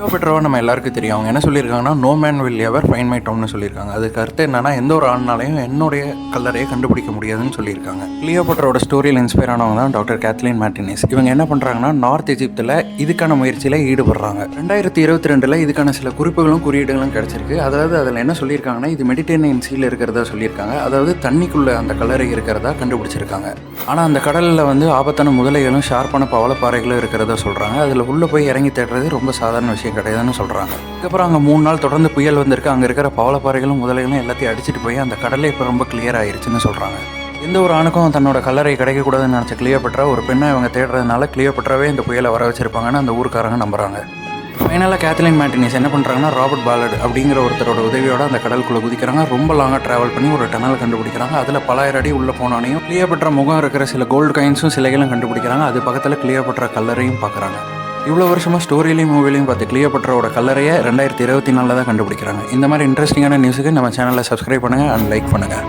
கிளியோபட்ராவை நம்ம எல்லாருக்கும் தெரியும். அவங்க என்ன சொல்லியிருக்காங்கன்னா, no man will ever find my டவுன்னு சொல்லியிருக்காங்க. அதுக்கு அர்த்தம் என்னன்னா, எந்த ஒரு ஆள்னாலையும் என்னுடைய கல்லறையை கண்டுபிடிக்க முடியாதுன்னு சொல்லியிருக்காங்க. கிளியோபட்ராவோட ஸ்டோரியில் இன்ஸ்பயர் ஆனவங்க தான் டாக்டர் கேத்லீன் மார்டினஸ். இவங்க என்ன பண்ணுறாங்கன்னா, நார்த் எஜிப்தில் இதுக்கான முயற்சியில் ஈடுபடுறாங்க. 2022 இதுக்கான சில குறிப்புகளும் குறியீடுகளும் கிடைச்சிருக்கு. அதாவது அதில் என்ன சொல்லியிருக்காங்கன்னா, இது மெடிட்டரேனியன் சீல இருக்கிறதா சொல்லியிருக்காங்க. அதாவது தண்ணிக்குள்ளே அந்த கல்லறை இருக்கிறதா கண்டுபிடிச்சிருக்காங்க. ஆனால் அந்த கடலில் வந்து ஆபத்தான முதலைகளும் ஷார்ப்பான பவளப்பாறைகளும் இருக்கிறதா சொல்கிறாங்க. அதில் உள்ளே போய் இறங்கி தேடுறது ரொம்ப சாதாரண விஷயம் கிடையாதுன்னு சொல்கிறாங்க. அதுக்கப்புறம் அங்கே 3 நாள் தொடர்ந்து புயல் வந்திருக்கு. அங்கே இருக்கிற பவளப்பாறைகளும் முதலைகளும் எல்லாத்தையும் அடிச்சுட்டு போய் அந்த கடலை இப்போ ரொம்ப கிளியர் ஆயிருச்சுன்னு சொல்கிறாங்க. எந்த ஒரு ஆணுக்கும் தன்னோட கல்லறை கிடைக்கக்கூடாதுன்னு நினச்ச கிளியோபட்ரா ஒரு பெண்ணை இவங்க தேடுறதுனால கிளியோபட்ராவே இந்த புயலை வர வச்சிருப்பாங்கன்னு அந்த ஊருக்காரங்க நம்புறாங்க. ஃபைனலாக கேத்லீன் மார்டினஸ் என்ன பண்ணுறாங்கன்னா, ராபர்ட் பாலட் அப்படிங்கிற ஒருத்தரோட உதவியோட அந்த கடலுக்குள்ளே குதிக்கிறாங்க. ரொம்ப லாங்காக ட்ராவல் பண்ணி ஒரு டனல் கண்டுபிடிக்கிறாங்க. அதில் பல அடி உள்ளே போனோனையும் கிளியோபட்ரா முகம் இருக்கிற சில கோல்டு காயின்ஸும் சிலைகளும் கண்டுபிடிக்கிறாங்க. அது பக்கத்தில் கிளியோபட்ரா கல்லறையும் பார்க்குறாங்க. இவ்வளோ வருஷமாக ஸ்டோரியிலையும் மூவிலையும் பார்த்து கிளியோபட்ராவோட கல்லறையை 2024 தான் கண்டுபிடிக்கிறாங்க. இந்த மாதிரி இன்ட்ரெஸ்டிங்கான நியூஸுக்கு நம்ம சேனலை சப்ஸ்கிரைப் பண்ணுங்கள் அண்ட் லைக் பண்ணுங்கள்.